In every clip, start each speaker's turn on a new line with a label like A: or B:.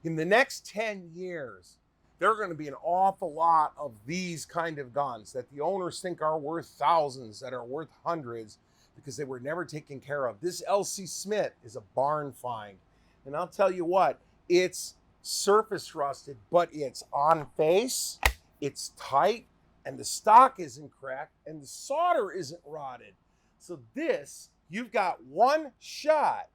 A: In the next 10 years, there are going to be an awful lot of these kind of guns that the owners think are worth thousands, that are worth hundreds, because they were never taken care of. This LC Smith is a barn find. And I'll tell you what, it's surface rusted, but it's on face, it's tight, and the stock isn't cracked, and the solder isn't rotted. So this, you've got one shot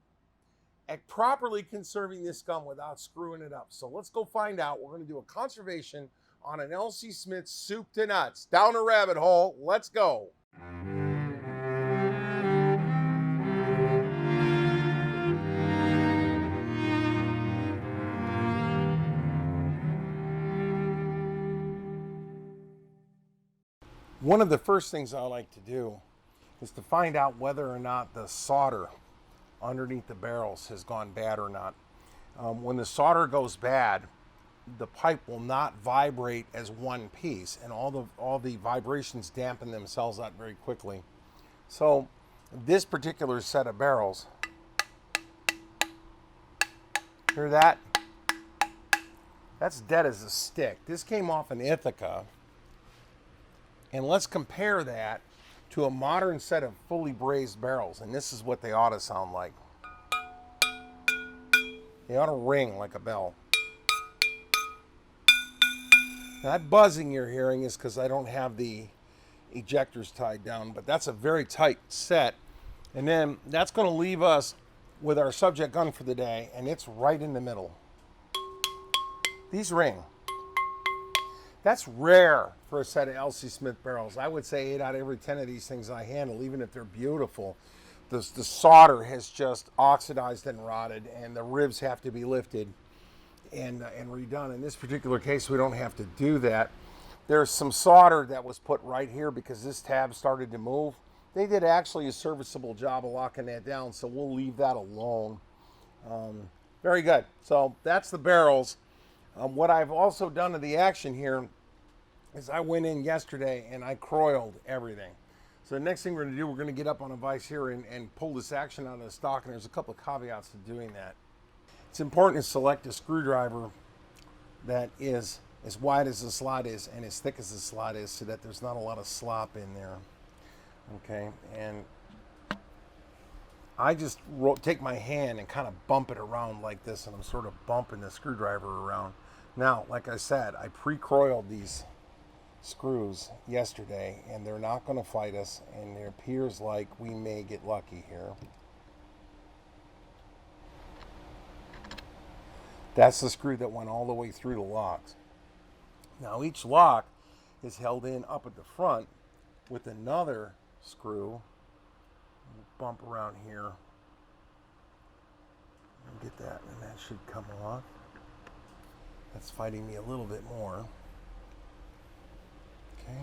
A: at properly conserving this gun without screwing it up. So let's go find out. We're going to do a conservation on an LC Smith soup to nuts. Down a rabbit hole. Let's go. One of the first things I like to do is to find out whether or not the solder underneath the barrels has gone bad or not. When the solder goes bad, the pipe will not vibrate as one piece, and all the vibrations dampen themselves out very quickly. So this particular set of barrels, hear that? That's dead as a stick. This came off an Ithaca, and let's compare that to a modern set of fully brazed barrels, and this is what they ought to sound like. They ought to ring like a bell. Now, that buzzing you're hearing is because I don't have the ejectors tied down, but that's a very tight set. And then that's going to leave us with our subject gun for the day, and it's right in the middle. These ring. That's rare for a set of LC Smith barrels. I would say 8 out of every 10 of these things I handle, even if they're beautiful, the solder has just oxidized and rotted, and the ribs have to be lifted and redone. In this particular case, we don't have to do that. There's some solder that was put right here because this tab started to move. They did actually a serviceable job of locking that down, so we'll leave that alone. Very good. So that's the barrels. What I've also done to the action here is I went in yesterday and I croiled everything. So the next thing we're going to do, we're going to get up on a vise here and pull this action out of the stock, and there's a couple of caveats to doing that. It's important to select a screwdriver that is as wide as the slot is and as thick as the slot is so that there's not a lot of slop in there. Okay, and I just take my hand and kind of bump it around like this, and I'm sort of bumping the screwdriver around. Now, like I said, I pre-croiled these screws yesterday, and they're not going to fight us, and it appears like we may get lucky here. That's the screw that went all the way through the locks. Now, each lock is held in up at the front with another screw. Bump around here and get that, and that should come off. That's fighting me a little bit more. Okay.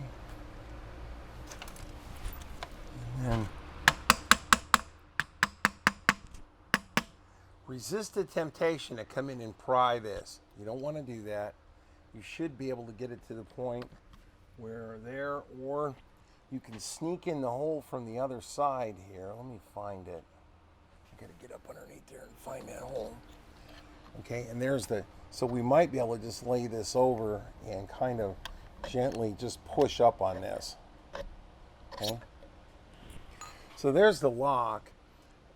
A: And then resist the temptation to come in and pry this. You don't want to do that. You should be able to get it to the point where there, or you can sneak in the hole from the other side here. Let me find it. I gotta get up underneath there and find that hole. Okay, and there's the, so we might be able to just lay this over and kind of gently just push up on this. Okay. So there's the lock,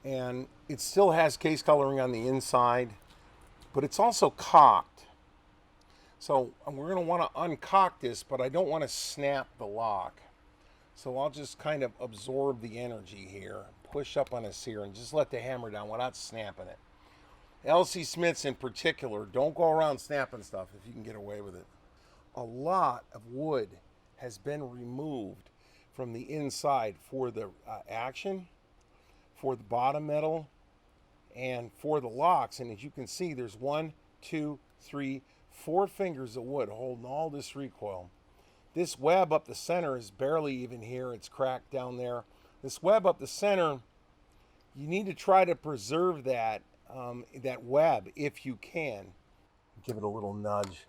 A: and it still has case coloring on the inside, but it's also cocked. So we're gonna wanna uncock this, but I don't wanna snap the lock. So I'll just kind of absorb the energy here, push up on this here, and just let the hammer down without snapping it. LC Smiths in particular, don't go around snapping stuff if you can get away with it. A lot of wood has been removed from the inside for the action, for the bottom metal, and for the locks. And as you can see, there's 1, 2, 3, 4 fingers of wood holding all this recoil. This web up the center is barely even here. It's cracked down there. This web up the center, you need to try to preserve that, that web if you can. Give it a little nudge.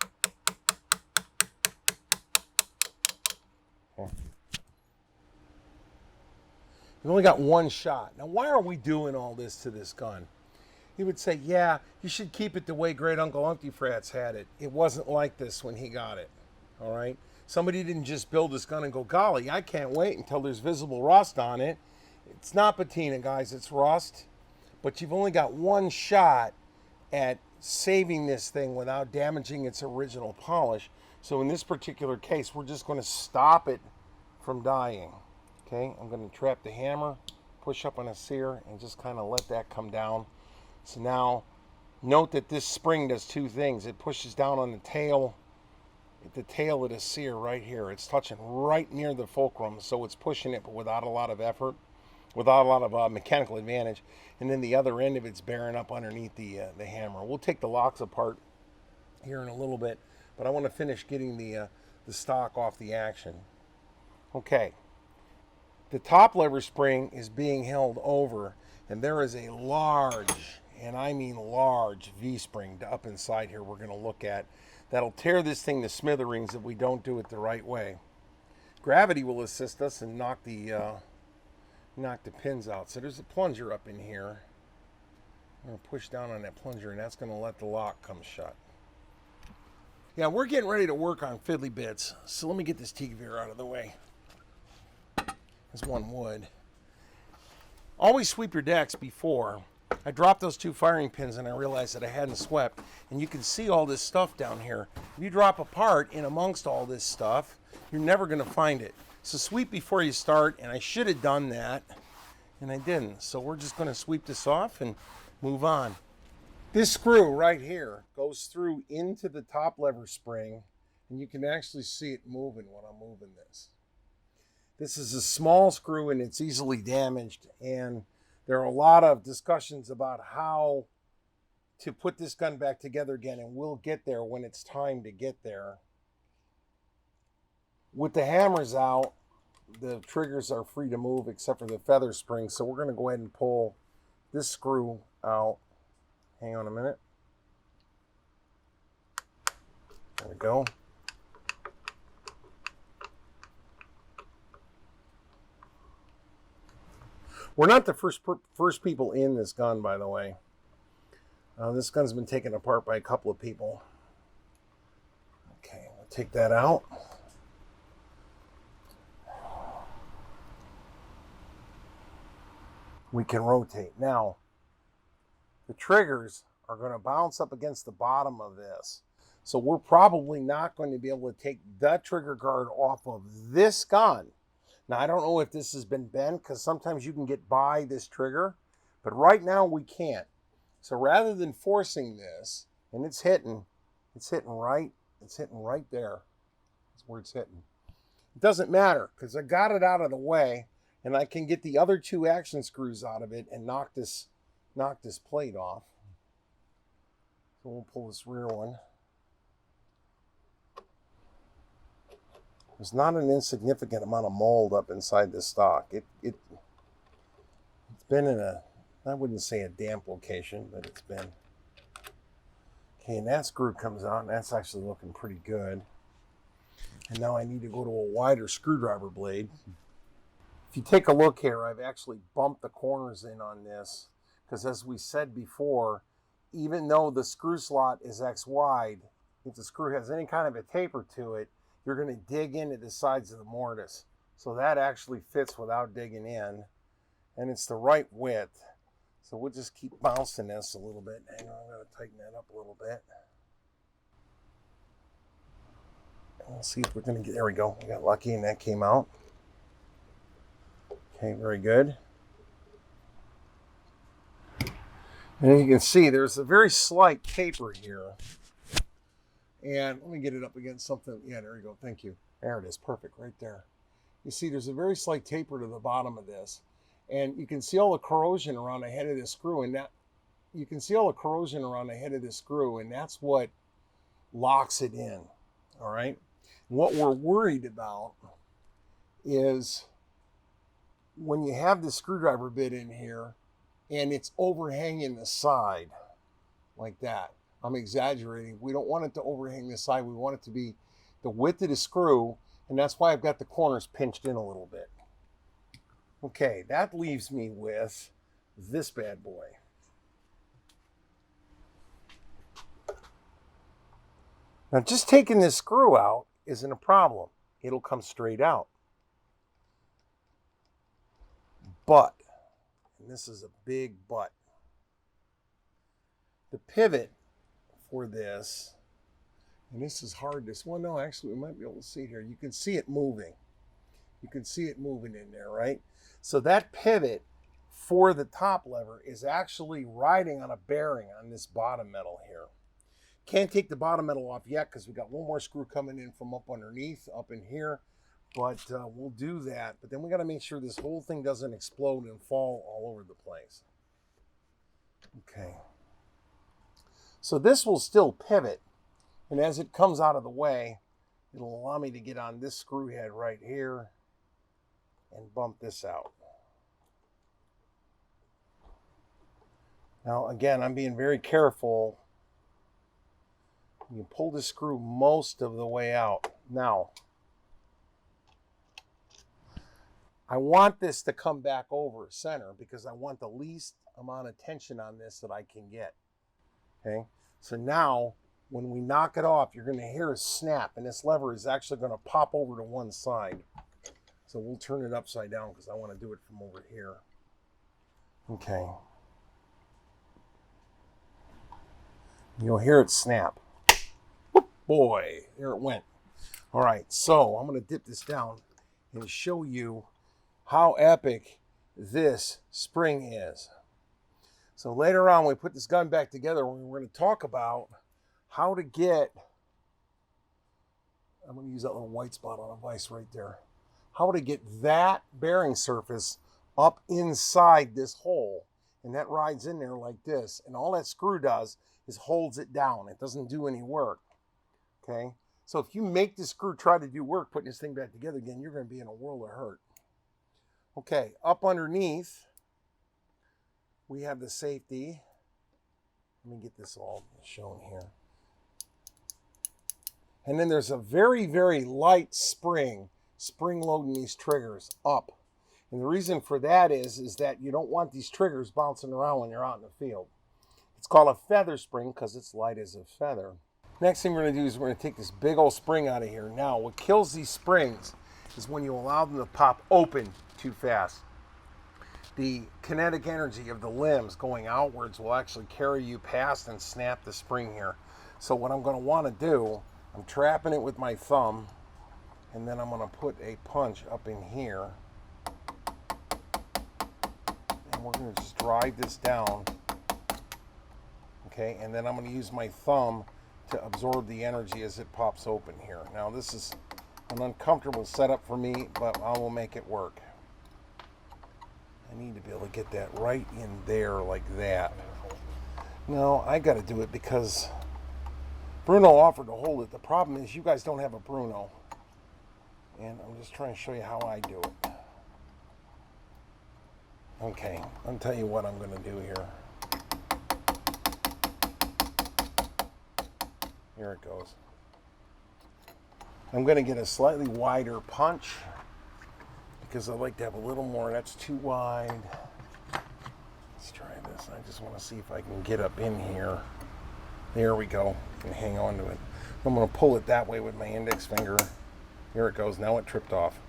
A: Okay. We've only got one shot. Now, why are we doing all this to this gun? You would say, yeah, you should keep it the way Great Uncle Unctifrats had it. It wasn't like this when he got it. All right? Somebody didn't just build this gun and go, golly, I can't wait until there's visible rust on it. It's not patina, guys, it's rust. But you've only got one shot at saving this thing without damaging its original polish. So in this particular case, we're just going to stop it from dying. Okay, I'm going to trap the hammer, push up on a sear, and just kind of let that come down. So now, note that this spring does two things. It pushes down on the tail of the sear right here. It's touching right near the fulcrum, so it's pushing it, but without a lot of effort, without a lot of mechanical advantage. And then the other end of it's bearing up underneath the hammer. We'll take the locks apart here in a little bit, but I want to finish getting the stock off the action. Okay, the top lever spring is being held over, and there is a large, and I mean large, V-spring up inside here we're going to look at that'll tear this thing to smithereens if we don't do it the right way. Gravity will assist us and knock the pins out. So there's a plunger up in here. I'm going to push down on that plunger, and that's going to let the lock come shut. Yeah, we're getting ready to work on fiddly bits. So let me get this T-gear out of the way. As one would. Always sweep your decks before. I dropped those two firing pins and I realized that I hadn't swept. And you can see all this stuff down here. If you drop a part in amongst all this stuff, you're never going to find it. So sweep before you start, and I should have done that, and I didn't. So we're just going to sweep this off and move on. This screw right here goes through into the top lever spring, and you can actually see it moving when I'm moving this. This is a small screw and it's easily damaged, and there are a lot of discussions about how to put this gun back together again, and we'll get there when it's time to get there. With the hammers out, the triggers are free to move except for the feather spring, so we're going to go ahead and pull this screw out. Hang on a minute. There we go. We're not the first people in this gun, by the way. This gun's been taken apart by a couple of people. Okay, we'll take that out. We can rotate. Now, the triggers are going to bounce up against the bottom of this. So we're probably not going to be able to take the trigger guard off of this gun. Now, I don't know if this has been bent, because sometimes you can get by this trigger, but right now we can't. So rather than forcing this, and it's hitting right there. That's where it's hitting. It doesn't matter, because I got it out of the way, and I can get the other two action screws out of it and knock this plate off. So we'll pull this rear one. There's not an insignificant amount of mold up inside this stock. It's been in a, I wouldn't say a damp location, but it's been. Okay, and that screw comes out, and that's actually looking pretty good. And now I need to go to a wider screwdriver blade. If you take a look here, I've actually bumped the corners in on this, because as we said before, even though the screw slot is X wide, if the screw has any kind of a taper to it, you're going to dig into the sides of the mortise. So that actually fits without digging in, and it's the right width. So we'll just keep bouncing this a little bit. Hang on, I'm going to tighten that up a little bit. We'll see if we're going to get, there we go. We got lucky and that came out. Okay, very good. And as you can see, there's a very slight taper here. And let me get it up against something. Yeah, there you go. Thank you. There it is. Perfect. Right there. You see, there's a very slight taper to the bottom of this. And you can see all the corrosion around the head of this screw. And that's what locks it in. All right. What we're worried about is when you have the screwdriver bit in here and it's overhanging the side like that. I'm exaggerating. We don't want it to overhang the side. We want it to be the width of the screw, and that's why I've got the corners pinched in a little bit. Okay, that leaves me with this bad boy. Now just taking this screw out isn't a problem. It'll come straight out. But, and this is a big but, the pivot for this, and this is hard, well, no, actually we might be able to see it here. You can see it moving. You can see it moving in there, right? So that pivot for the top lever is actually riding on a bearing on this bottom metal here. Can't take the bottom metal off yet because we got one more screw coming in from up underneath, up in here. But we'll do that. But then we got to make sure this whole thing doesn't explode and fall all over the place. Okay. So this will still pivot. And as it comes out of the way, it'll allow me to get on this screw head right here and bump this out. Now, again, I'm being very careful. You can pull the screw most of the way out. Now, I want this to come back over center because I want the least amount of tension on this that I can get. Okay, so now when we knock it off, you're going to hear a snap, and this lever is actually going to pop over to one side. So we'll turn it upside down because I want to do it from over here. Okay. You'll hear it snap. Whoop, boy, there it went. All right, so I'm going to dip this down and show you how epic this spring is. So later on, we put this gun back together, we're going to talk about how to get, I'm going to use that little white spot on the vise right there, how to get that bearing surface up inside this hole. And that rides in there like this. And all that screw does is holds it down. It doesn't do any work. Okay? So if you make this screw try to do work putting this thing back together again, you're going to be in a world of hurt. Okay, up underneath, we have the safety. Let me get this all shown here. And then there's a very, very light spring loading these triggers up. And the reason for that is that you don't want these triggers bouncing around when you're out in the field. It's called a feather spring because it's light as a feather. Next thing we're going to do is we're going to take this big old spring out of here. Now, what kills these springs is when you allow them to pop open too fast. The kinetic energy of the limbs going outwards will actually carry you past and snap the spring here. So what I'm going to want to do, I'm trapping it with my thumb, and then I'm going to put a punch up in here. And we're going to just drive this down. Okay, and then I'm going to use my thumb to absorb the energy as it pops open here. Now this is an uncomfortable setup for me, but I will make it work. I need to be able to get that right in there like that. No, I got to do it because Bruno offered to hold it. The problem is you guys don't have a Bruno. And I'm just trying to show you how I do it. Okay, I'll tell you what I'm going to do here. Here it goes. I'm going to get a slightly wider punch because I like to have a little more. That's too wide. Let's try this. I just want to see if I can get up in here. There we go. I can hang on to it. I'm going to pull it that way with my index finger. Here it goes. Now it tripped off.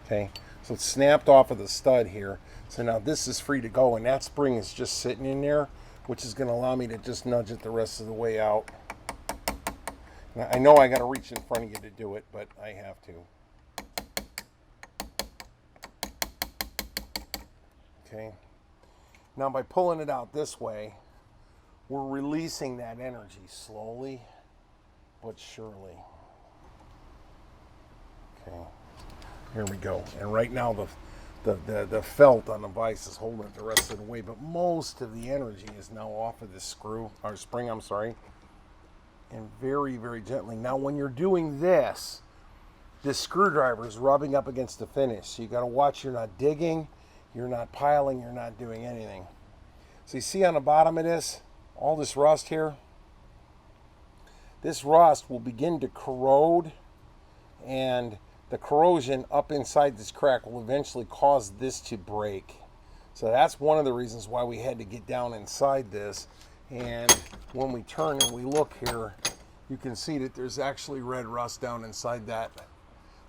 A: Okay. So it's snapped off of the stud here. So now this is free to go, and that spring is just sitting in there, which is going to allow me to just nudge it the rest of the way out. Now, I know I got to reach in front of you to do it, but I have to. Okay. Now by pulling it out this way, we're releasing that energy slowly but surely. Okay. Here we go. And right now the felt on the vise is holding it the rest of the way, but most of the energy is now off of this screw, or spring, I'm sorry. And very, very gently. Now when you're doing this screwdriver is rubbing up against the finish. So you got to watch you're not digging, you're not piling, you're not doing anything. So you see on the bottom of this, all this rust here? This rust will begin to corrode, and the corrosion up inside this crack will eventually cause this to break. So that's one of the reasons why we had to get down inside this. And when we turn and we look here, you can see that there's actually red rust down inside that.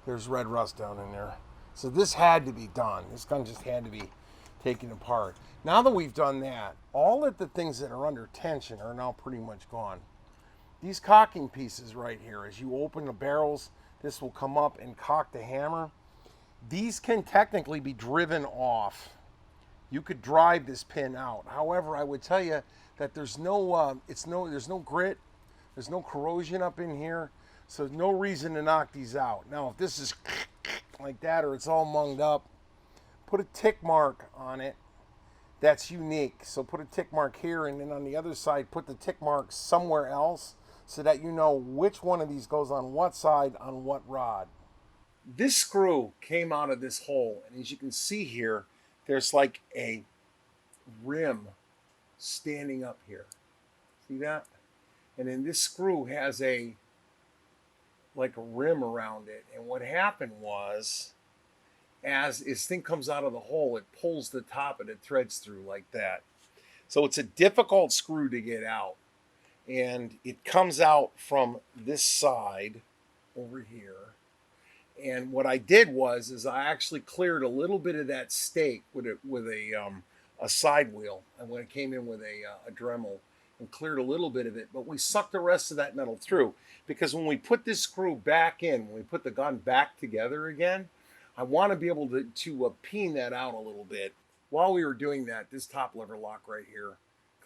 A: There's red rust down in there. So this had to be done. This gun just had to be taken apart. Now that we've done that, all of the things that are under tension are now pretty much gone. These cocking pieces right here, as you open the barrels, this will come up and cock the hammer. These can technically be driven off. You could drive this pin out. However, I would tell you that there's no grit, there's no corrosion up in here, so no reason to knock these out. Now, if this is like that or it's all munged up, put a tick mark on it. That's unique. So put a tick mark here, and then on the other side, put the tick mark somewhere else so that you know which one of these goes on what side on what rod. This screw came out of this hole, and as you can see here, there's like a rim standing up here. See that? And then this screw has like a rim around it. And what happened was, as this thing comes out of the hole, it pulls the top and it threads through like that. So it's a difficult screw to get out. And it comes out from this side over here. And what I did is I actually cleared a little bit of that stake with a side wheel. And when it came in with a Dremel, and cleared a little bit of it, but we sucked the rest of that metal through, because when we put this screw back in, when we put the gun back together again, I want to be able to peen that out a little bit. While we were doing that, this top lever lock right here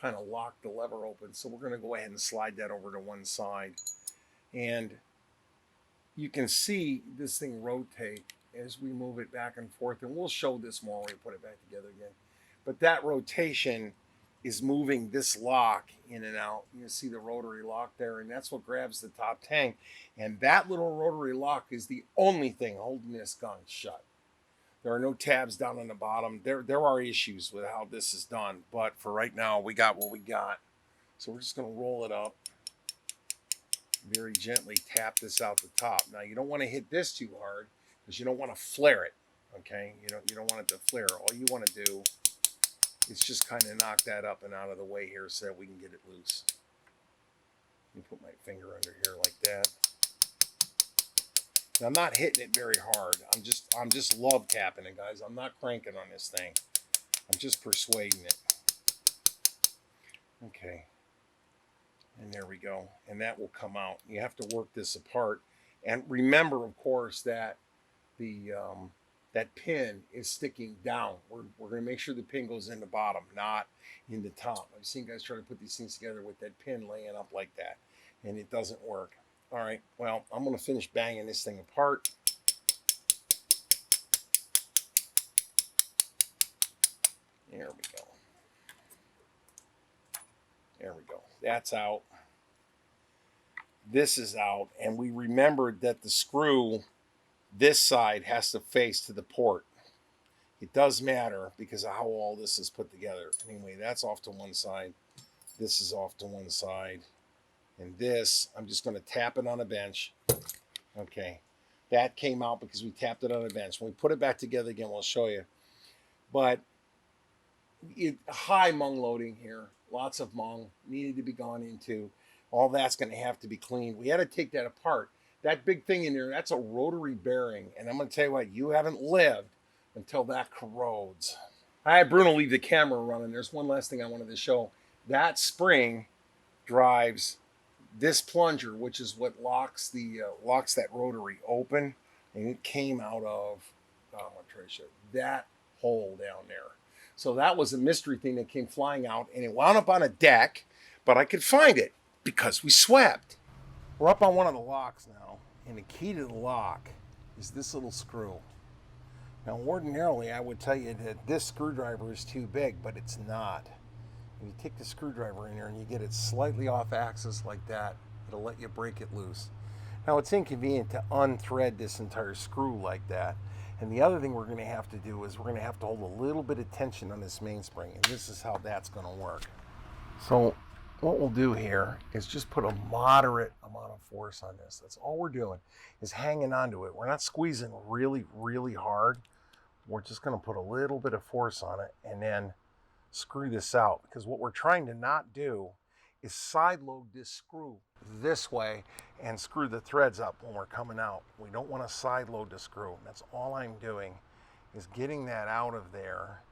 A: kind of locked the lever open, so we're going to go ahead and slide that over to one side. And you can see this thing rotate as we move it back and forth, and we'll show this more when we put it back together again. But that rotation is moving this lock in and out. You can see the rotary lock there, and that's what grabs the top tank. And that little rotary lock is the only thing holding this gun shut. There are no tabs down on the bottom. There are issues with how this is done, but for right now, we got what we got. So we're just gonna roll it up. Very gently tap this out the top. Now you don't want to hit this too hard because you don't want to flare it. Okay, you don't want it to flare. All you want to do is just kind of knock that up and out of the way here so that we can get it loose. Let me put my finger under here like that. Now, I'm not hitting it very hard. I'm just love tapping it, guys. I'm not cranking on this thing. I'm just persuading it. Okay. And there we go. And that will come out. You have to work this apart. And remember, of course, that the that pin is sticking down. We're going to make sure the pin goes in the bottom, not in the top. I've seen guys try to put these things together with that pin laying up like that, and it doesn't work. All right, well, I'm going to finish banging this thing apart. There we go. There we go. That's out. This is out, and we remembered that the screw, this side, has to face to the port. It does matter because of how all this is put together. Anyway, that's off to one side. This is off to one side. And this, I'm just going to tap it on a bench. Okay, that came out because we tapped it on a bench. When we put it back together again, we'll show you. But high mung loading here. Lots of mung needed to be gone into. All that's going to have to be cleaned. We had to take that apart. That big thing in there, that's a rotary bearing. And I'm going to tell you what, you haven't lived until that corrodes. I had Bruno leave the camera running. There's one last thing I wanted to show. That spring drives this plunger, which is what locks that rotary open. And it came out of, I'm going to try to show you, that hole down there. So that was a mystery thing that came flying out, and it wound up on a deck, but I could find it because we swept. We're up on one of the locks now, and the key to the lock is this little screw. Now, ordinarily, I would tell you that this screwdriver is too big, but it's not. If you take the screwdriver in there and you get it slightly off axis like that, it'll let you break it loose. Now, it's inconvenient to unthread this entire screw like that. And the other thing we're going to have to do is we're going to have to hold a little bit of tension on this mainspring, and this is how that's going to work. So what we'll do here is just put a moderate amount of force on this. That's all we're doing, is hanging onto it. We're not squeezing really, really hard. We're just going to put a little bit of force on it and then screw this out, because what we're trying to not do is side load this screw this way and screw the threads up when we're coming out. We don't want to side load the screw. That's all I'm doing, is getting that out of there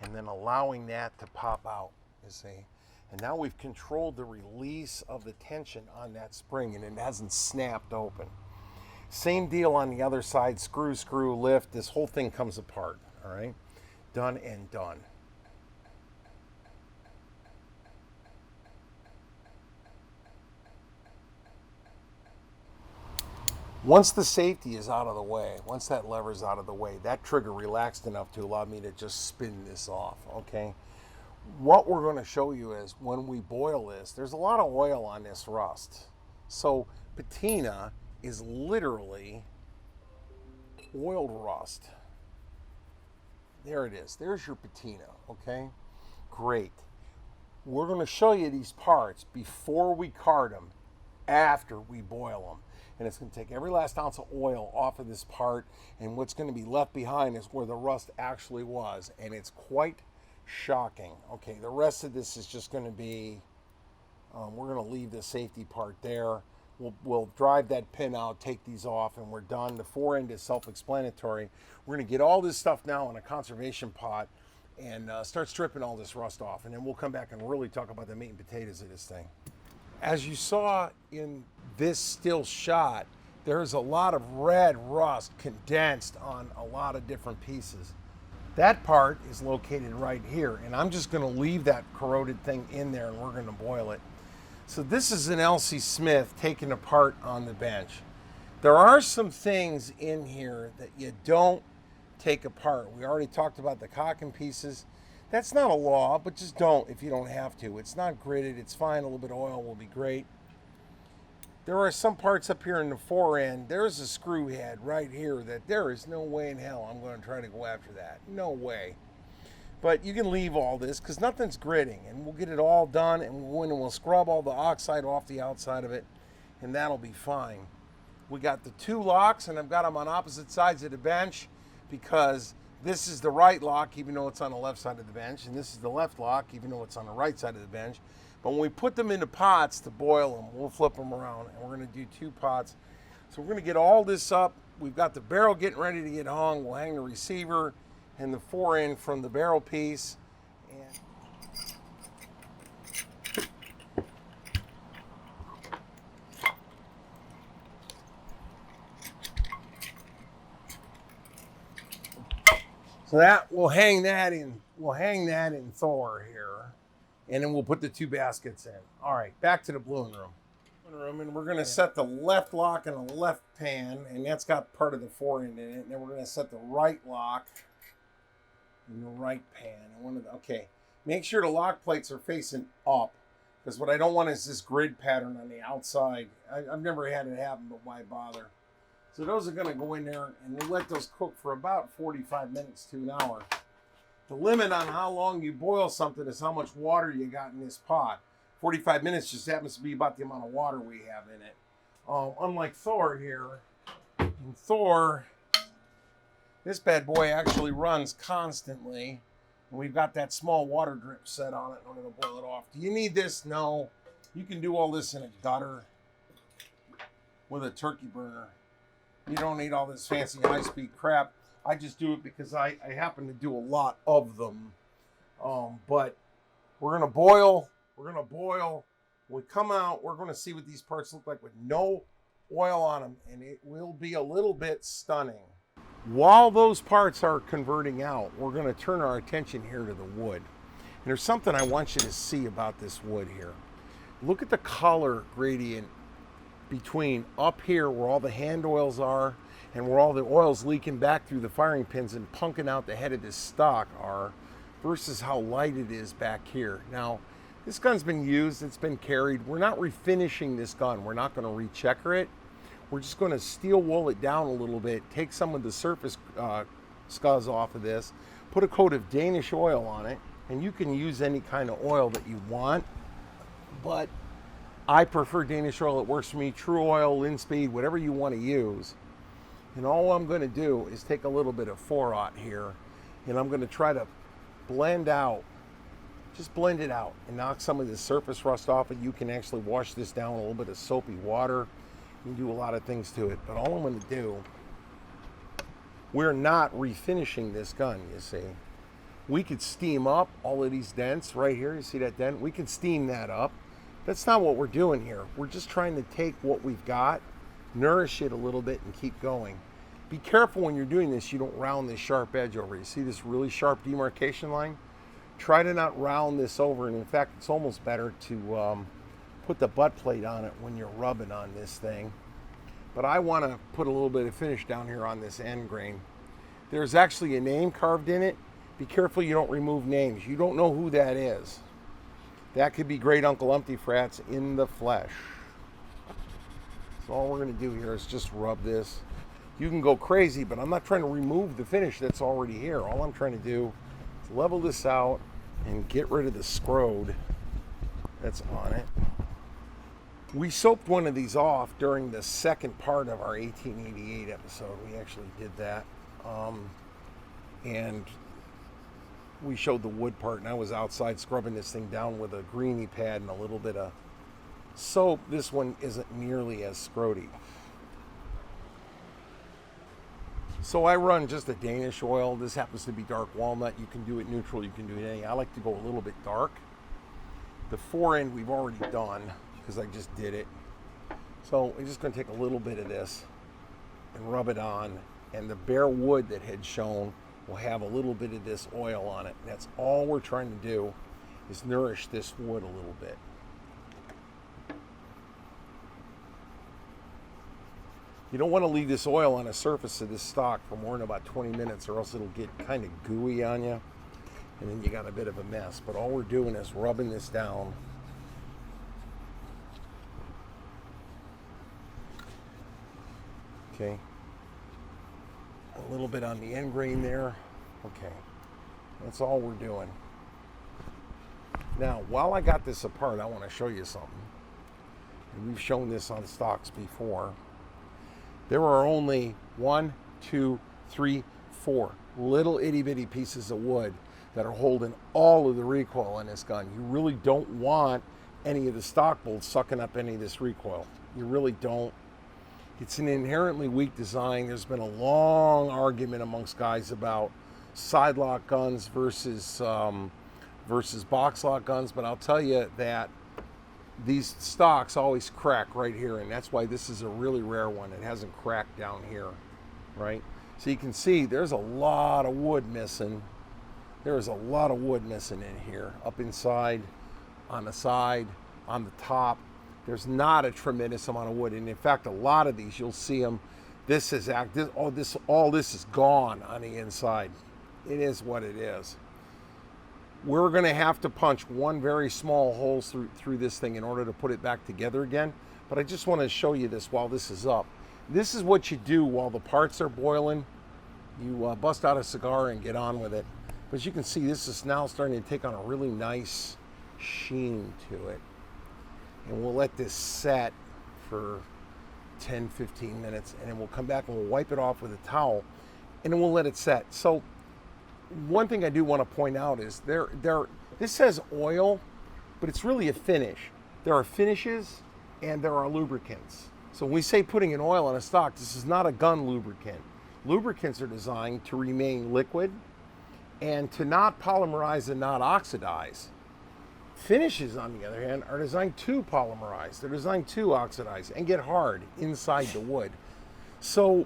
A: and then allowing that to pop out, you see. And now we've controlled the release of the tension on that spring and it hasn't snapped open. Same deal on the other side, screw, screw, lift, this whole thing comes apart, all right? Done and done. Once the safety is out of the way, once that lever is out of the way, that trigger relaxed enough to allow me to just spin this off, okay? What we're going to show you is when we boil this, there's a lot of oil on this rust. So patina is literally oiled rust. There it is. There's your patina, okay? Great. We're going to show you these parts before we card them, after we boil them. And it's going to take every last ounce of oil off of this part, and what's going to be left behind is where the rust actually was, and it's quite shocking. Okay, the rest of this is just going to be, we're going to leave the safety part there. We'll drive that pin out, take these off, and we're done. The fore end is self-explanatory. We're going to get all this stuff now in a conservation pot and start stripping all this rust off, and then we'll come back and really talk about the meat and potatoes of this thing. As you saw in this still shot, there's a lot of red rust condensed on a lot of different pieces. That part is located right here, and I'm just going to leave that corroded thing in there and we're going to boil it. So this is an L.C. Smith taken apart on the bench. There are some things in here that you don't take apart. We already talked about the cocking pieces. That's not a law, but just don't if you don't have to. It's not gridded, it's fine, a little bit of oil will be great. There are some parts up here in the fore end. There's a screw head right here that there is no way in hell I'm going to try to go after that. No way. But you can leave all this because nothing's gridding, and we'll get it all done, and we'll go in and we'll scrub all the oxide off the outside of it, and that'll be fine. We got the two locks, and I've got them on opposite sides of the bench because this is the right lock, even though it's on the left side of the bench, and this is the left lock, even though it's on the right side of the bench. But when we put them into pots to boil them, we'll flip them around, and we're going to do 2 pots. So we're going to get all this up. We've got the barrel getting ready to get hung. We'll hang the receiver and the fore end from the barrel piece. So that we'll hang that in Thor here, and then we'll put the 2 baskets in. All right, back to the bluing room. And we're going to set the left lock in the left pan, and that's got part of the fore end in it. And then we're going to set the right lock in the right pan. Okay, make sure the lock plates are facing up, because what I don't want is this grid pattern on the outside. I've never had it happen, but why bother? So those are going to go in there, and we'll let those cook for about 45 minutes to an hour. The limit on how long you boil something is how much water you got in this pot. 45 minutes just happens to be about the amount of water we have in it. Unlike Thor here, in Thor, this bad boy actually runs constantly, and we've got that small water drip set on it, and we're going to boil it off. Do you need this? No. You can do all this in a gutter with a turkey burner. You don't need all this fancy high-speed crap. I just do it because I happen to do a lot of them. But we're going to boil. We're going to boil. When we come out, we're going to see what these parts look like with no oil on them, and it will be a little bit stunning. While those parts are converting out, we're going to turn our attention here to the wood. And there's something I want you to see about this wood here. Look at the color gradient between up here where all the hand oils are and where all the oil's leaking back through the firing pins and punking out the head of this stock are, versus how light it is back here. Now, this gun's been used, it's been carried. We're not refinishing this gun. We're not going to rechecker it. We're just going to steel wool it down a little bit, take some of the surface scuzz off of this, put a coat of Danish oil on it, and you can use any kind of oil that you want, but I prefer Danish oil. It works for me. True oil, Linspeed, whatever you want to use. And all I'm going to do is take a little bit of 4-aught here, and I'm going to try to blend out just blend it out and knock some of the surface rust off it. You can actually wash this down with a little bit of soapy water. You can do a lot of things to it, but all I'm going to do, we're not refinishing this gun, you see. We could steam up all of these dents right here. You see that dent? We can steam that up. That's not what we're doing here. We're just trying to take what we've got, nourish it a little bit, and keep going. Be careful when you're doing this, you don't round this sharp edge over. You see this really sharp demarcation line? Try to not round this over, and in fact, it's almost better to put the butt plate on it when you're rubbing on this thing. But I want to put a little bit of finish down here on this end grain. There's actually a name carved in it. Be careful you don't remove names. You don't know who that is. That could be Great Uncle Umpty Frats in the flesh. So all we're going to do here is just rub this. You can go crazy, but I'm not trying to remove the finish that's already here. All I'm trying to do is level this out and get rid of the scrode that's on it. We soaped one of these off during the second part of our 1888 episode. We actually did that. And we showed the wood part, and I was outside scrubbing this thing down with a greenie pad and a little bit of soap. This one isn't nearly as scrody. So I run just a Danish oil. This happens to be dark walnut. You can do it neutral, you can do it anything. I like to go a little bit dark. The fore end we've already done because I just did it. So I'm just going to take a little bit of this and rub it on, and the bare wood that had shown will have a little bit of this oil on it. That's all we're trying to do, is nourish this wood a little bit. You don't want to leave this oil on the surface of this stock for more than about 20 minutes, or else it'll get kind of gooey on you, and then you got a bit of a mess. But all we're doing is rubbing this down. Okay. A little bit on the end grain there. Okay. That's all we're doing. Now, while I got this apart, I want to show you something. And we've shown this on stocks before. There are only 1, 2, 3, 4 little itty bitty pieces of wood that are holding all of the recoil on this gun. You really don't want any of the stock bolts sucking up any of this recoil. You really don't. It's an inherently weak design. There's been a long argument amongst guys about side lock guns versus box lock guns, but I'll tell you that these stocks always crack right here, and that's why this is a really rare one. It hasn't cracked down here, right? So you can see there's a lot of wood missing. There is a lot of wood missing in here, up inside, on the side, on the top. There's not a tremendous amount of wood, and in fact, a lot of these you'll see them. All this is gone on the inside. It is what it is. We're going to have to punch one very small hole through this thing in order to put it back together again. But I just want to show you this while this is up. This is what you do while the parts are boiling. You bust out a cigar and get on with it. But as you can see, this is now starting to take on a really nice sheen to it. And we'll let this set for 10, 15 minutes, and then we'll come back and we'll wipe it off with a towel, and then we'll let it set. So one thing I do want to point out is this says oil, but it's really a finish. There are finishes and there are lubricants. So when we say putting an oil on a stock, this is not a gun lubricant. Lubricants are designed to remain liquid and to not polymerize and not oxidize. Finishes, on the other hand, are designed to polymerize. They're designed to oxidize and get hard inside the wood. So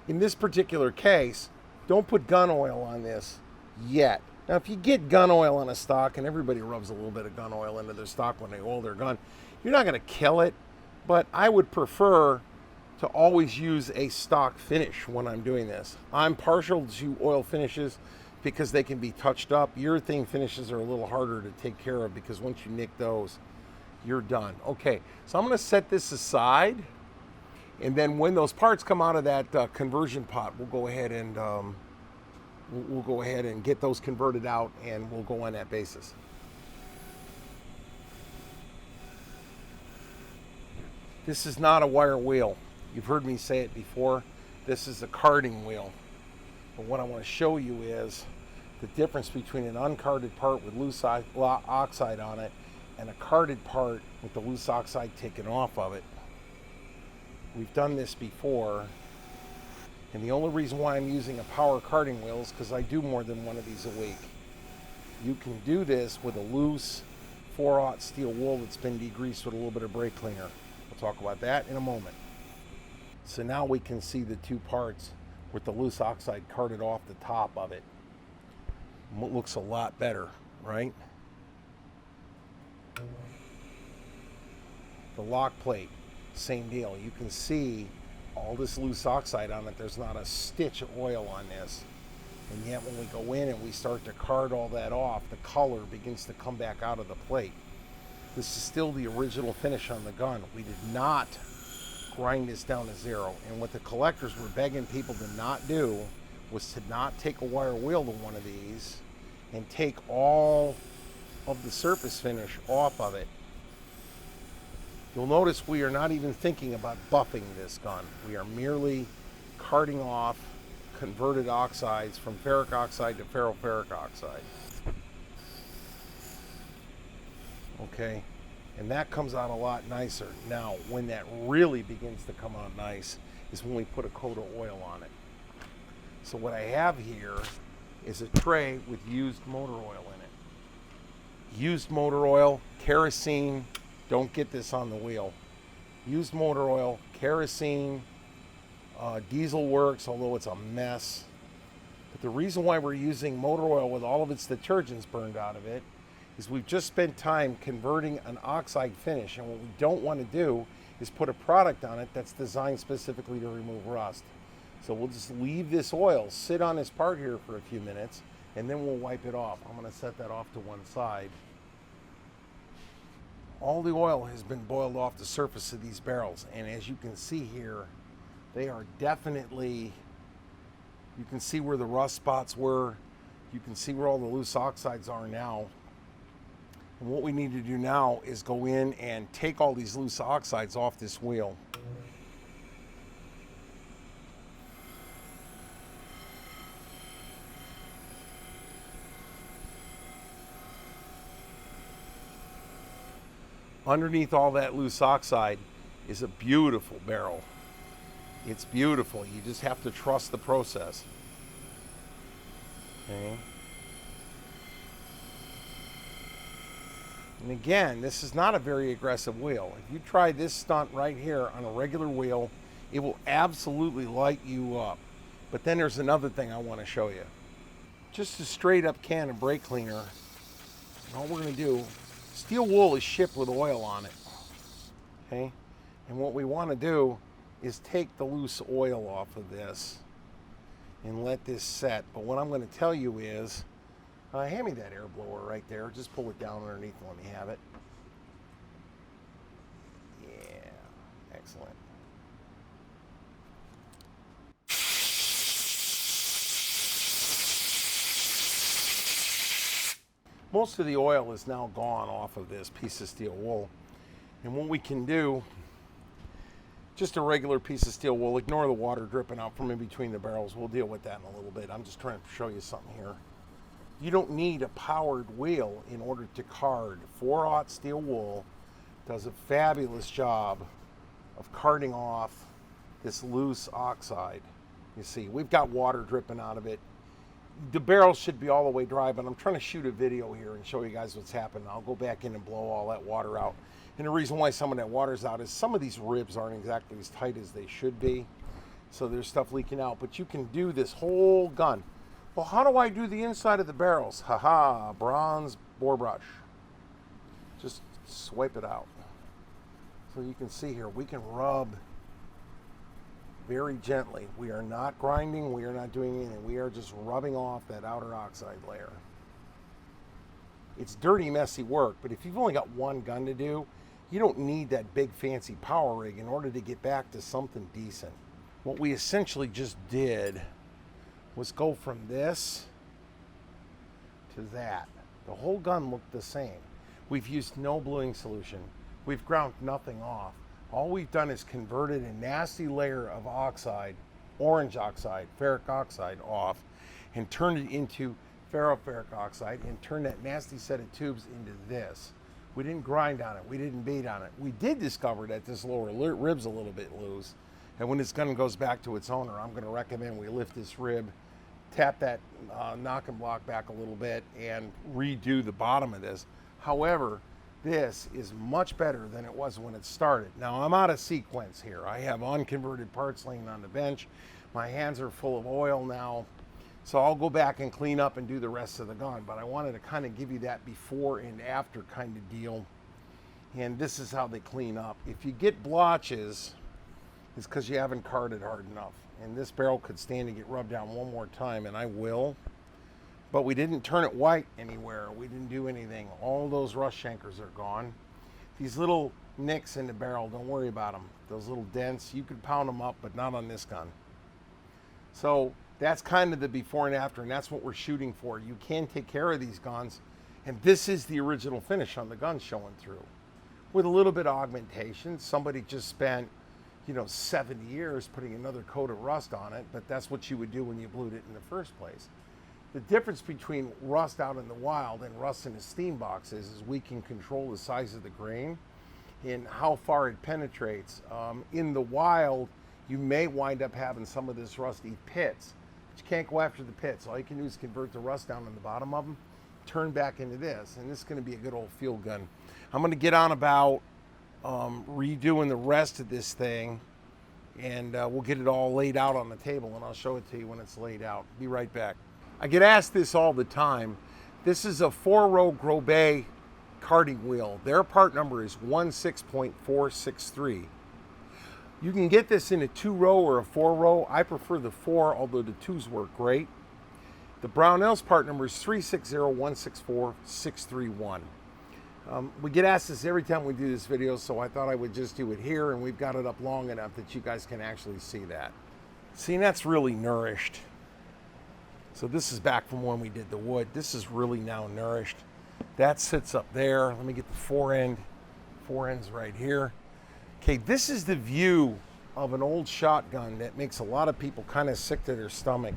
A: in this particular case, don't put gun oil on this yet. Now, if you get gun oil on a stock, and everybody rubs a little bit of gun oil into their stock when they oil their gun, you're not going to kill it, but I would prefer to always use a stock finish when I'm doing this. I'm partial to oil finishes because they can be touched up. Urethane finishes are a little harder to take care of because once you nick those, you're done. Okay, so I'm going to set this aside, and then when those parts come out of that conversion pot, we'll go ahead and get those converted out, and we'll go on that basis. This is not a wire wheel. You've heard me say it before. This is a carding wheel. But what I want to show you is the difference between an uncarded part with loose oxide on it and a carded part with the loose oxide taken off of it. We've done this before, and the only reason why I'm using a power carding wheel is because I do more than one of these a week. You can do this with a loose 4/0 steel wool that's been degreased with a little bit of brake cleaner. We'll talk about that in a moment. So now we can see the two parts with the loose oxide carded off the top of it. It looks a lot better, right? The lock plate, same deal. You can see all this loose oxide on it. There's not a stitch of oil on this. And yet when we go in and we start to card all that off, the color begins to come back out of the plate. This is still the original finish on the gun. We did not grind this down to zero. And what the collectors were begging people to not do was to not take a wire wheel to one of these and take all of the surface finish off of it. You'll notice we are not even thinking about buffing this gun. We are merely carding off converted oxides from ferric oxide to ferroferric oxide. Okay, and that comes out a lot nicer. Now, when that really begins to come out nice is when we put a coat of oil on it. So what I have here is a tray with used motor oil in it. Used motor oil, kerosene, don't get this on the wheel. Used motor oil, kerosene, diesel works, although it's a mess. But the reason why we're using motor oil with all of its detergents burned out of it is we've just spent time converting an oxide finish, and what we don't want to do is put a product on it that's designed specifically to remove rust. So we'll just leave this oil sit on this part here for a few minutes, and then we'll wipe it off. I'm going to set that off to one side. All the oil has been boiled off the surface of these barrels, and as you can see here, they are definitely, you can see where the rust spots were. You can see where all the loose oxides are now. And what we need to do now is go in and take all these loose oxides off this wheel. Underneath all that loose oxide is a beautiful barrel. It's beautiful. You just have to trust the process. Okay. And again, this is not a very aggressive wheel. If you try this stunt right here on a regular wheel, it will absolutely light you up. But then there's another thing I want to show you. Just a straight up can of brake cleaner. And all we're going to do, steel wool is shipped with oil on it. Okay? And what we want to do is take the loose oil off of this and let this set. But what I'm going to tell you is, hand me that air blower right there. Just pull it down underneath and let me have it. Yeah, excellent. Most of the oil is now gone off of this piece of steel wool. And what we can do, just a regular piece of steel wool, ignore the water dripping out from in between the barrels. We'll deal with that in a little bit. I'm just trying to show you something here. You don't need a powered wheel in order to card. 4/0 steel wool does a fabulous job of carding off this loose oxide. You see, we've got water dripping out of it. The barrel should be all the way dry, but I'm trying to shoot a video here and show you guys what's happened. I'll go back in and blow all that water out. And the reason why some of that water's out is some of these ribs aren't exactly as tight as they should be. So there's stuff leaking out, but you can do this whole gun. Well, how do I do the inside of the barrels? Haha, bronze bore brush. Just swipe it out. So you can see here, we can rub very gently. We are not grinding, we are not doing anything. We are just rubbing off that outer oxide layer. It's dirty, messy work, but if you've only got one gun to do, you don't need that big fancy power rig in order to get back to something decent. What we essentially just did was go from this to that. The whole gun looked the same. We've used no bluing solution. We've ground nothing off. All we've done is converted a nasty layer of oxide, orange oxide, ferric oxide off, and turned it into ferroferric oxide and turn that nasty set of tubes into this. We didn't grind on it. We didn't beat on it. We did discover that this lower rib's a little bit loose. And when this gun goes back to its owner, I'm going to recommend we lift this rib, tap that knocking block back a little bit, and redo the bottom of this. However, this is much better than it was when it started. Now, I'm out of sequence here. I have unconverted parts laying on the bench. My hands are full of oil now. So I'll go back and clean up and do the rest of the gun. But I wanted to kind of give you that before and after kind of deal. And this is how they clean up. If you get blotches, it's because you haven't carded hard enough. And this barrel could stand to get rubbed down one more time, and I will. But we didn't turn it white anywhere. We didn't do anything. All those rust chancers are gone. These little nicks in the barrel, don't worry about them. Those little dents, you could pound them up, but not on this gun. So that's kind of the before and after, and that's what we're shooting for. You can take care of these guns, and this is the original finish on the gun showing through. With a little bit of augmentation. Somebody just spent, 70 years putting another coat of rust on it, but that's what you would do when you blued it in the first place. The difference between rust out in the wild and rust in a steam box is we can control the size of the grain and how far it penetrates. In the wild, you may wind up having some of this rust eat pits, but you can't go after the pits. All you can do is convert the rust down in the bottom of them, turn back into this, and this is going to be a good old field gun. I'm going to get on about redoing the rest of this thing, and we'll get it all laid out on the table, and I'll show it to you when it's laid out. Be right back. I get asked this all the time. This is a 4-row Grobet carding wheel. Their part number is 16.463. You can get this in a 2-row or a 4-row. I prefer the 4, although the 2s work great. The Brownell's part number is 360164631. We get asked this every time we do this video, so I thought I would just do it here, and we've got it up long enough that you guys can actually see that. See, that's really nourished. So this is back from when we did the wood. This is really now nourished. That sits up there. Let me get the fore end's right here. Okay, this is the view of an old shotgun that makes a lot of people kind of sick to their stomach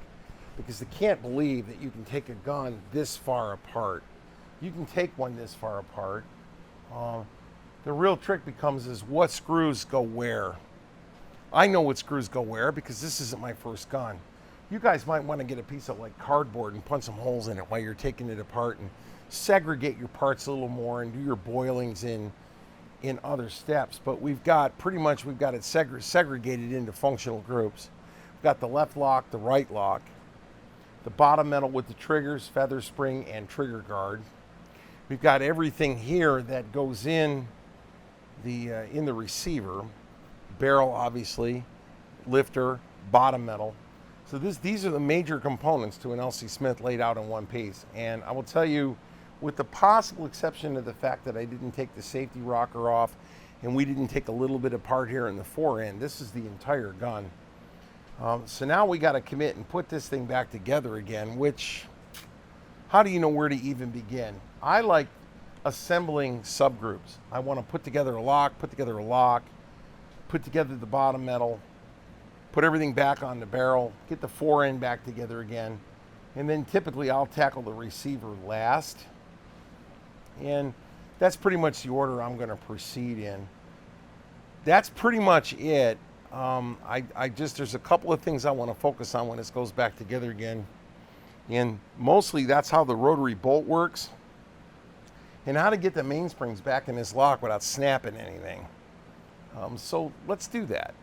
A: because they can't believe that you can take a gun this far apart. You can take one this far apart. The real trick becomes is what screws go where. I know what screws go where because this isn't my first gun. You guys might want to get a piece of like cardboard and punch some holes in it while you're taking it apart and segregate your parts a little more and do your boilings in other steps. But we've got it segregated into functional groups. We've got the left lock, the right lock, the bottom metal with the triggers, feather spring, and trigger guard. We've got everything here that goes in the receiver, barrel obviously, lifter, bottom metal. So these are the major components to an LC Smith laid out in one piece. And I will tell you, with the possible exception of the fact that I didn't take the safety rocker off and we didn't take a little bit apart here in the fore end, this is the entire gun. So now we got to commit and put this thing back together again, which, how do you know where to even begin? I like assembling subgroups. I want to put together a lock, put together the bottom metal, put everything back on the barrel, get the fore end back together again, and then typically I'll tackle the receiver last. And that's pretty much the order I'm going to proceed in. That's pretty much it. There's a couple of things I want to focus on when this goes back together again. And mostly that's how the rotary bolt works and how to get the mainsprings back in this lock without snapping anything. So let's do that.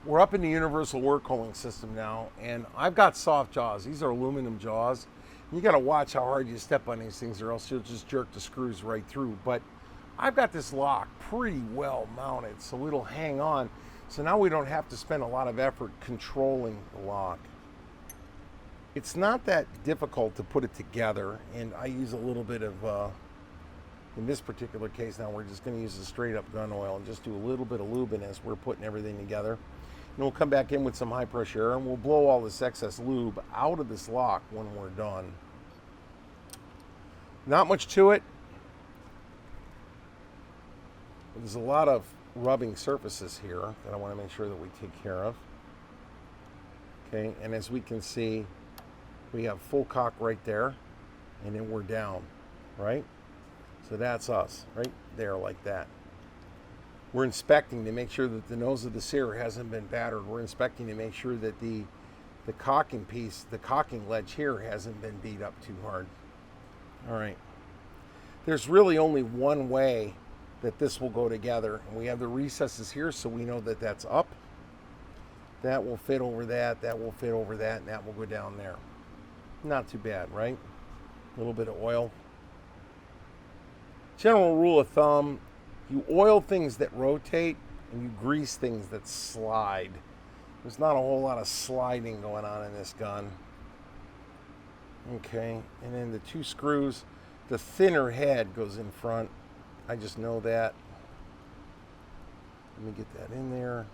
A: We're up in the universal work holding system now, and I've got soft jaws. These are aluminum jaws. You got to watch how hard you step on these things or else you'll just jerk the screws right through. But I've got this lock pretty well mounted, so it'll hang on. So now we don't have to spend a lot of effort controlling the lock. It's not that difficult to put it together, and I use a little bit of, in this particular case now, we're just going to use the straight up gun oil and just do a little bit of lube as we're putting everything together. And we'll come back in with some high pressure air and we'll blow all this excess lube out of this lock when we're done. Not much to it. There's a lot of rubbing surfaces here that I want to make sure that we take care of. Okay, and as we can see, we have full cock right there. and then we're down, right? So that's us, right there like that. We're inspecting to make sure that the nose of the sear hasn't been battered. We're inspecting to make sure that the caulking piece, the caulking ledge here hasn't been beat up too hard. All right. There's really only one way that this will go together. And we have the recesses here so we know that that's up. That will fit over that, that will fit over that, and that will go down there. Not too bad, right? A little bit of oil. General rule of thumb, you oil things that rotate and you grease things that slide. There's not a whole lot of sliding going on in this gun. Okay, and then the two screws, the thinner head goes in front. I just know that. Let me get that in there.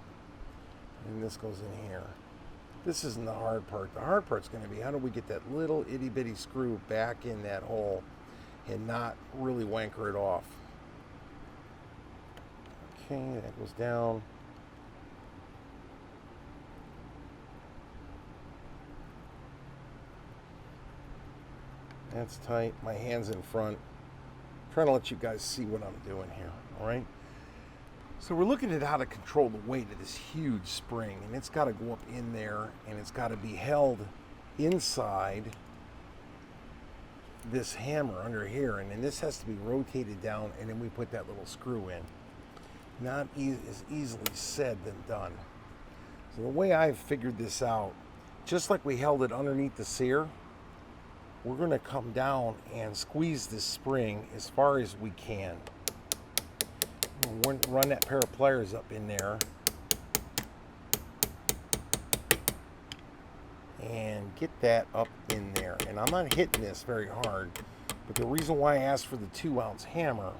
A: And this goes in here. This isn't the hard part. The hard part's going to be how do we get that little itty bitty screw back in that hole and not really wanker it off. Okay, that goes down. That's tight. My hand's in front. I'm trying to let you guys see what I'm doing here, all right? So we're looking at how to control the weight of this huge spring, and it's got to go up in there, and it's got to be held inside this hammer under here, and then this has to be rotated down, and then we put that little screw in. Not as easily said than done. So the way I've figured this out, just like we held it underneath the sear, we're going to come down and squeeze this spring as far as we can. We'll run that pair of pliers up in there and get that up in there. And I'm not hitting this very hard, but the reason why I asked for the 2-ounce hammer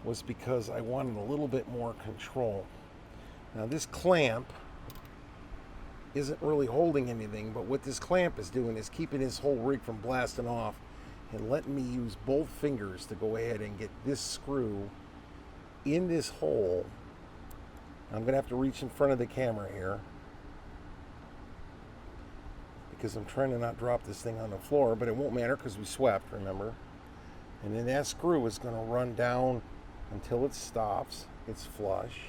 A: was because I wanted a little bit more control. Now this clamp isn't really holding anything, but what this clamp is doing is keeping this whole rig from blasting off and letting me use both fingers to go ahead and get this screw in this hole. I'm going to have to reach in front of the camera here because I'm trying to not drop this thing on the floor, but it won't matter because we swept, remember? And then that screw is going to run down until it stops. It's flush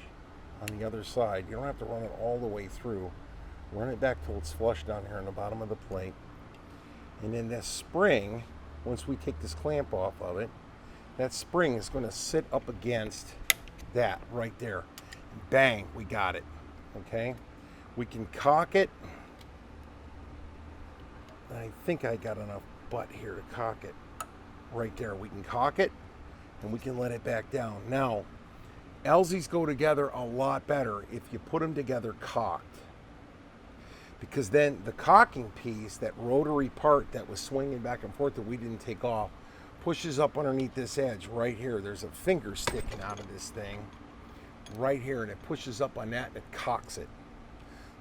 A: on the other side. You don't have to run it all the way through. Run it back till it's flush down here on the bottom of the plate. And then this spring, once we take this clamp off of it, that spring is going to sit up against that right there. Bang, we got it. Okay? We can cock it. I think I got enough butt here to cock it. Right there. We can cock it and we can let it back down. Now, LZs go together a lot better if you put them together cocked. Because then the caulking piece, that rotary part that was swinging back and forth that we didn't take off, pushes up underneath this edge right here. There's a finger sticking out of this thing right here, and it pushes up on that and it cocks it.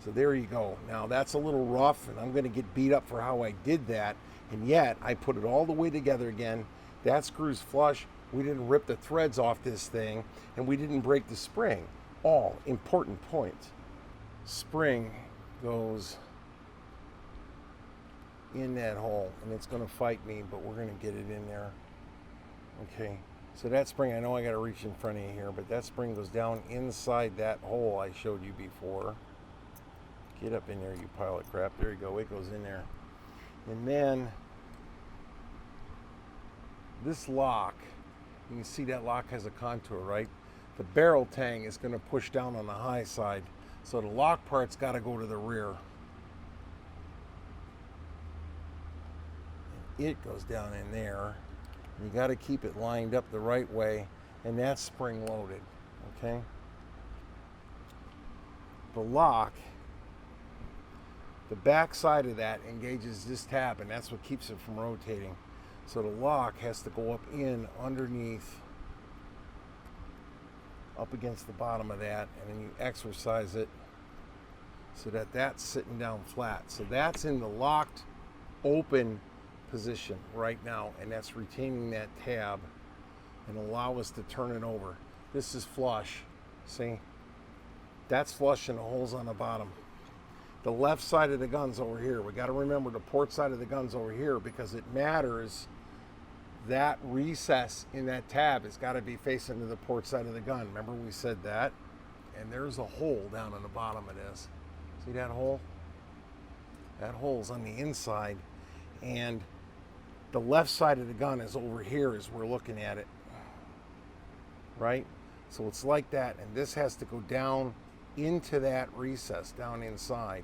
A: So there you go. Now that's a little rough, and I'm going to get beat up for how I did that, and yet I put it all the way together again. That screw's flush. We didn't rip the threads off this thing, and we didn't break the spring. All important points. Spring goes in that hole, and it's going to fight me, but we're going to get it in there. Okay, so that spring, I know I got to reach in front of you here, but that spring goes down inside that hole I showed you before. Get up in there, you pile of crap. There you go, it goes in there. And then this lock, you can see that lock has a contour, right? The barrel tang is going to push down on the high side, so the lock part's got to go to the rear. And it goes down in there. You got to keep it lined up the right way, and that's spring loaded, okay? The lock, the back side of that engages this tab, and that's what keeps it from rotating. So the lock has to go up in underneath, up against the bottom of that, and then you exercise it so that that's sitting down flat. So that's in the locked open position right now, and that's retaining that tab and allow us to turn it over. This is flush. See? That's flush and the holes on the bottom. The left side of the gun's over here. We got to remember the port side of the gun's over here because it matters. That recess in that tab has got to be facing to the port side of the gun. Remember we said that? And there's a hole down on the bottom of this. See that hole? That hole's on the inside. And the left side of the gun is over here as we're looking at it. Right? So it's like that. And this has to go down into that recess, down inside.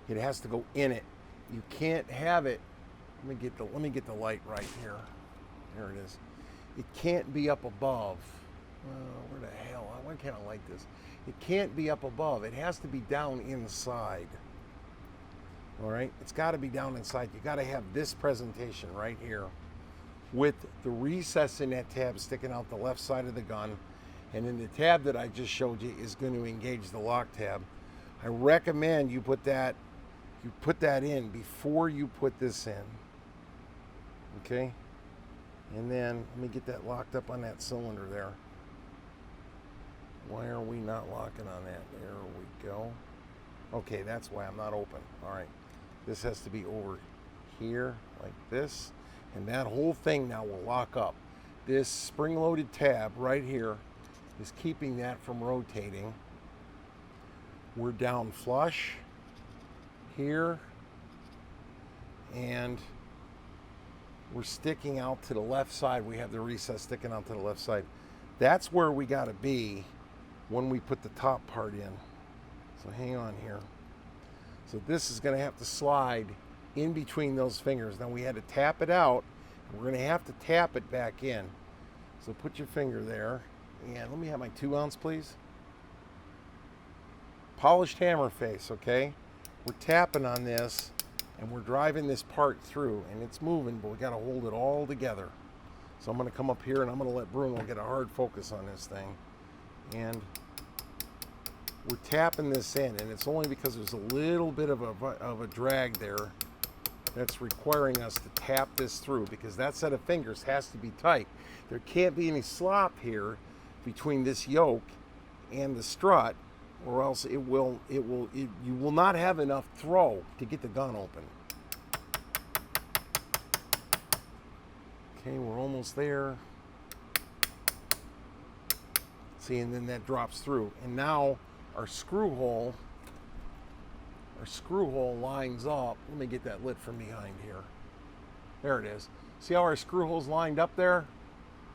A: It has to go in it. You can't have it. Let me get the light right here. There it is. It can't be up above. Where the hell? Why can't I light this? It can't be up above. It has to be down inside. All right? It's got to be down inside. You got to have this presentation right here with the recess in that tab sticking out the left side of the gun. And then the tab that I just showed you is going to engage the lock tab. I recommend you put that in before you put this in. Okay? And then let me get that locked up on that cylinder there. Why are we not locking on that? There we go. Okay, that's why I'm not open. All right. This has to be over here like this. And that whole thing now will lock up. This spring-loaded tab right here is keeping that from rotating. We're down flush here. And we're sticking out to the left side. We have the recess sticking out to the left side. That's where we got to be when we put the top part in. So hang on here. So this is going to have to slide in between those fingers. Now we had to tap it out. We're going to have to tap it back in. So put your finger there. And let me have my 2 ounce, please. Polished hammer face, okay? We're tapping on this. And we're driving this part through, and it's moving, but we got to hold it all together. So I'm going to come up here, and I'm going to let Bruno get a hard focus on this thing. And we're tapping this in, and it's only because there's a little bit of a drag there that's requiring us to tap this through, because that set of fingers has to be tight. There can't be any slop here between this yoke and the strut, or else you will not have enough throw to get the gun open. Okay, we're almost there. See, and then that drops through. And now our screw hole lines up. Let me get that lit from behind here. There it is. See how our screw hole's lined up there?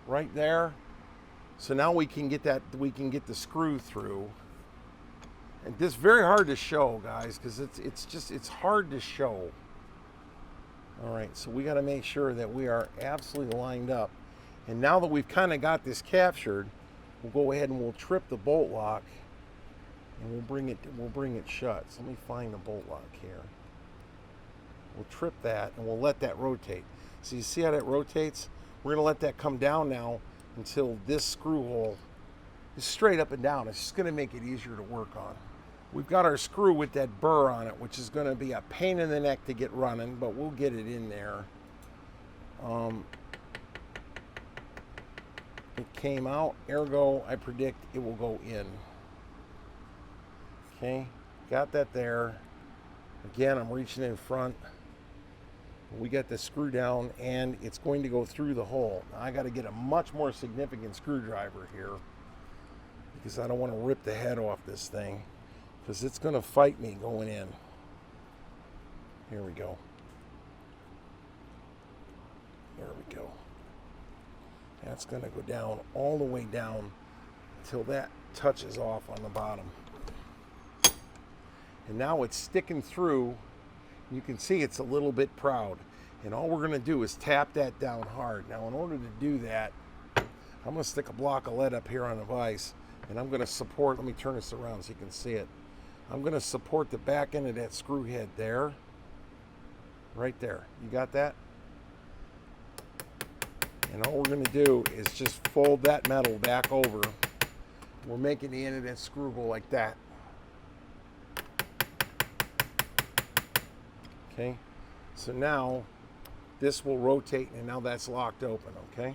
A: Right there. So now we can get the screw through. And this is very hard to show, guys, because it's hard to show. All right, so we got to make sure that we are absolutely lined up. And now that we've kind of got this captured, we'll go ahead and we'll trip the bolt lock, and we'll bring it shut. So let me find the bolt lock here. We'll trip that, and we'll let that rotate. So you see how that rotates? We're going to let that come down now until this screw hole is straight up and down. It's just going to make it easier to work on. We've got our screw with that burr on it, which is going to be a pain in the neck to get running, but we'll get it in there. It came out, ergo, I predict it will go in. Okay, got that there. Again, I'm reaching in front. We got the screw down, and it's going to go through the hole. Now, I got to get a much more significant screwdriver here, because I don't want to rip the head off this thing, because it's going to fight me going in. Here we go. There we go. That's going to go down all the way down until that touches off on the bottom. And now it's sticking through. You can see it's a little bit proud. And all we're going to do is tap that down hard. Now, in order to do that, I'm going to stick a block of lead up here on the vise, and I'm going to support, let me turn this around so you can see it. I'm going to support the back end of that screw head there. Right there. You got that? And all we're going to do is just fold that metal back over. We're making the end of that screw go like that. Okay, so now this will rotate, and now that's locked open. Okay,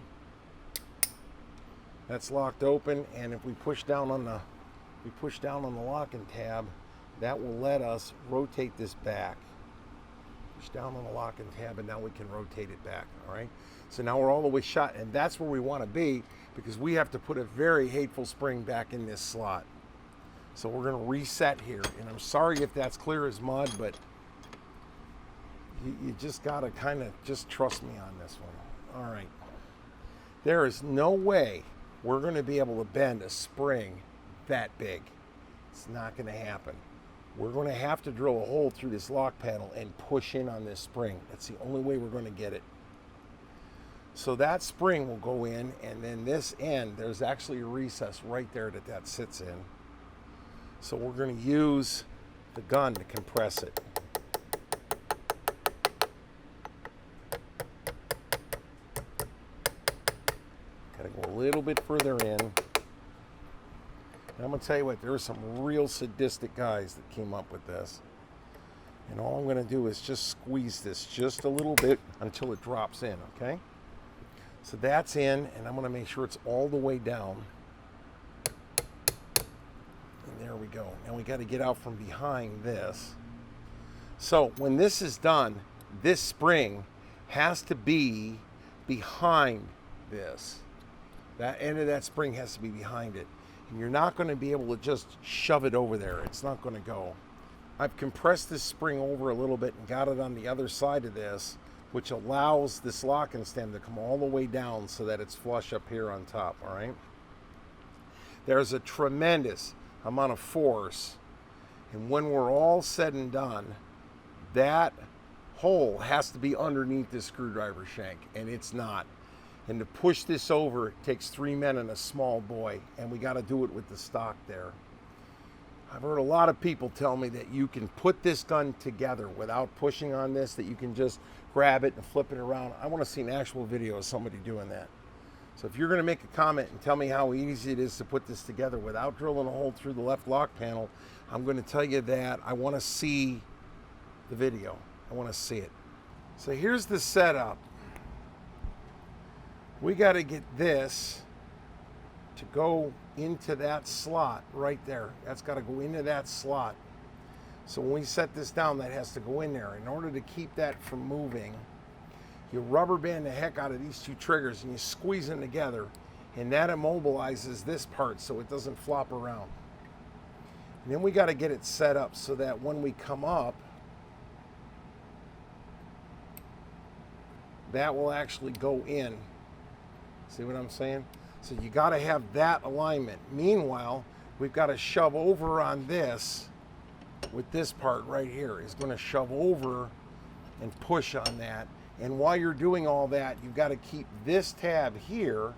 A: that's locked open, and if we push down on the locking tab, That will let us rotate this back. Push down on the lock and tab, and now we can rotate it back, all right? So now we're all the way shut, and that's where we want to be because we have to put a very hateful spring back in this slot. So we're going to reset here, and I'm sorry if that's clear as mud, but you just got to kind of just trust me on this one. All right. There is no way we're going to be able to bend a spring that big. It's not going to happen. We're going to have to drill a hole through this lock panel and push in on this spring. That's the only way we're going to get it. So that spring will go in, and then this end, there's actually a recess right there that sits in. So we're going to use the gun to compress it. Got to go a little bit further in. And I'm going to tell you what, there are some real sadistic guys that came up with this. And all I'm going to do is just squeeze this just a little bit until it drops in, okay? So that's in, and I'm going to make sure it's all the way down. And there we go. Now we got to get out from behind this. So when this is done, this spring has to be behind this. That end of that spring has to be behind it. And you're not going to be able to just shove it over there. It's not going to go. I've compressed this spring over a little bit and got it on the other side of this, which allows this locking stem to come all the way down so that it's flush up here on top, all right? There's a tremendous amount of force, and when we're all said and done, that hole has to be underneath this screwdriver shank, and it's not. And to push this over, it takes 3 men and a small boy, and we got to do it with the stock there. I've heard a lot of people tell me that you can put this gun together without pushing on this, that you can just grab it and flip it around. I want to see an actual video of somebody doing that. So if you're going to make a comment and tell me how easy it is to put this together without drilling a hole through the left lock panel, I'm going to tell you that I want to see the video. I want to see it. So here's the setup. We got to get this to go into that slot right there. That's got to go into that slot. So when we set this down, that has to go in there. In order to keep that from moving, you rubber band the heck out of these two triggers and you squeeze them together, and that immobilizes this part so it doesn't flop around. And then we got to get it set up so that when we come up, that will actually go in. See what I'm saying? So you got to have that alignment. Meanwhile, we've got to shove over on this with this part right here. Is going to shove over and push on that. And while you're doing all that, you've got to keep this tab here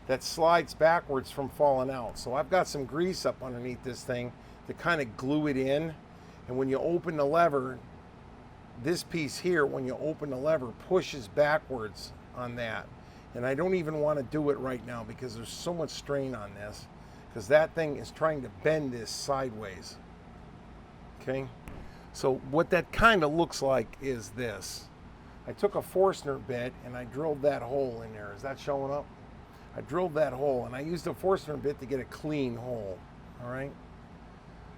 A: that slides backwards from falling out. So I've got some grease up underneath this thing to kind of glue it in. And when you open the lever, this piece here, when you open the lever, pushes backwards on that. And I don't even want to do it right now because there's so much strain on this, because that thing is trying to bend this sideways. Okay? So what that kind of looks like is this. I took a Forstner bit and I drilled that hole in there. Is that showing up? I drilled that hole and I used a Forstner bit to get a clean hole. All right?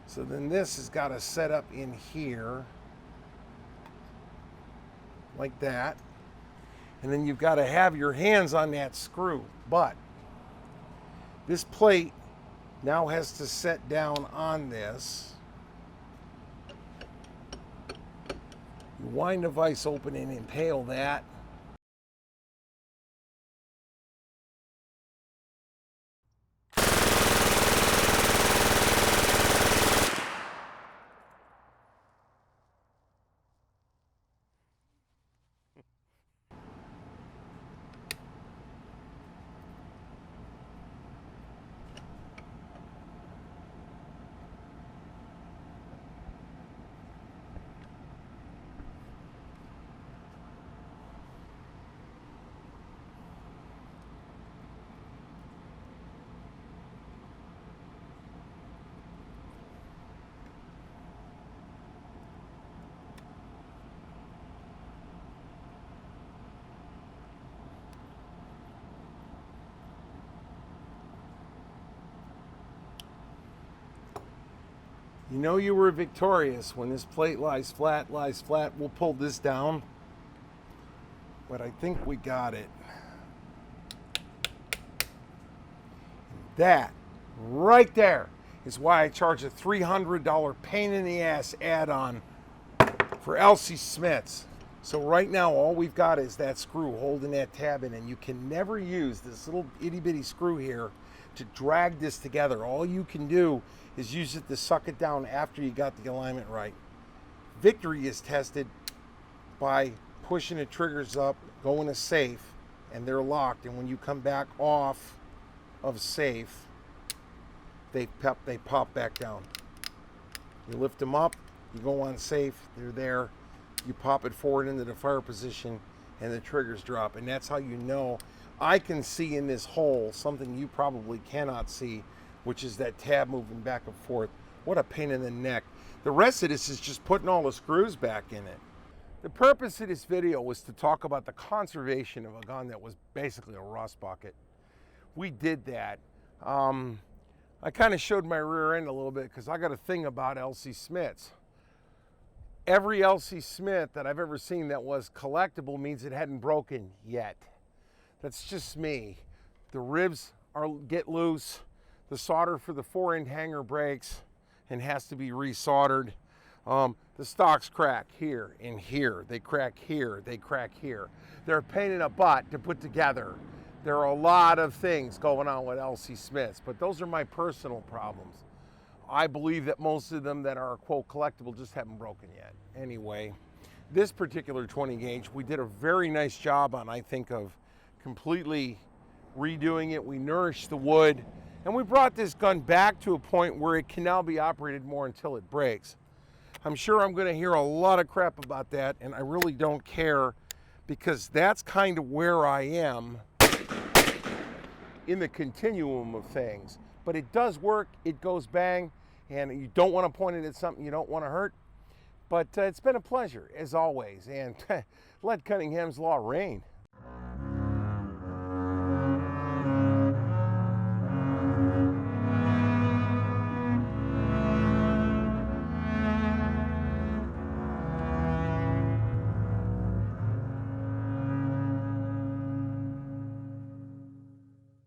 A: So then this has got to set up in here like that. And then you've got to have your hands on that screw. But this plate now has to set down on this. You wind the vise open and impale that. You know you were victorious when this plate lies flat. We'll pull this down, but I think we got it. That right there is why I charge a $300 pain in the ass add-on for LC Smiths. So right now all we've got is that screw holding that tab in, and you can never use this little itty bitty screw here to drag this together. All you can do is use it to suck it down after you got the alignment right. Victory is tested by pushing the triggers up, going to safe, and they're locked, and when you come back off of safe, they pop back down. You lift them up, you go on safe, they're there, you pop it forward into the fire position, and the triggers drop. And that's how you know. I can see in this hole something you probably cannot see, which is that tab moving back and forth. What a pain in the neck. The rest of this is just putting all the screws back in it. The purpose of this video was to talk about the conservation of a gun that was basically a rust bucket. We did that. I kind of showed my rear end a little bit because I got a thing about LC Smiths. Every LC Smith that I've ever seen that was collectible means it hadn't broken yet. That's just me. The ribs get loose. The solder for the 4-end hanger breaks and has to be resoldered. The stocks crack here and here. They crack here. They crack here. They're a pain in the butt to put together. There are a lot of things going on with LC Smiths, but those are my personal problems. I believe that most of them that are, quote, collectible just haven't broken yet. Anyway, this particular 20 gauge, we did a very nice job on, I think, of completely redoing it. We nourished the wood, and we brought this gun back to a point where it can now be operated more until it breaks. I'm sure I'm going to hear a lot of crap about that, and I really don't care, because that's kind of where I am in the continuum of things. But it does work, it goes bang, and you don't want to point it at something you don't want to hurt. But it's been a pleasure, as always, and let Cunningham's Law reign.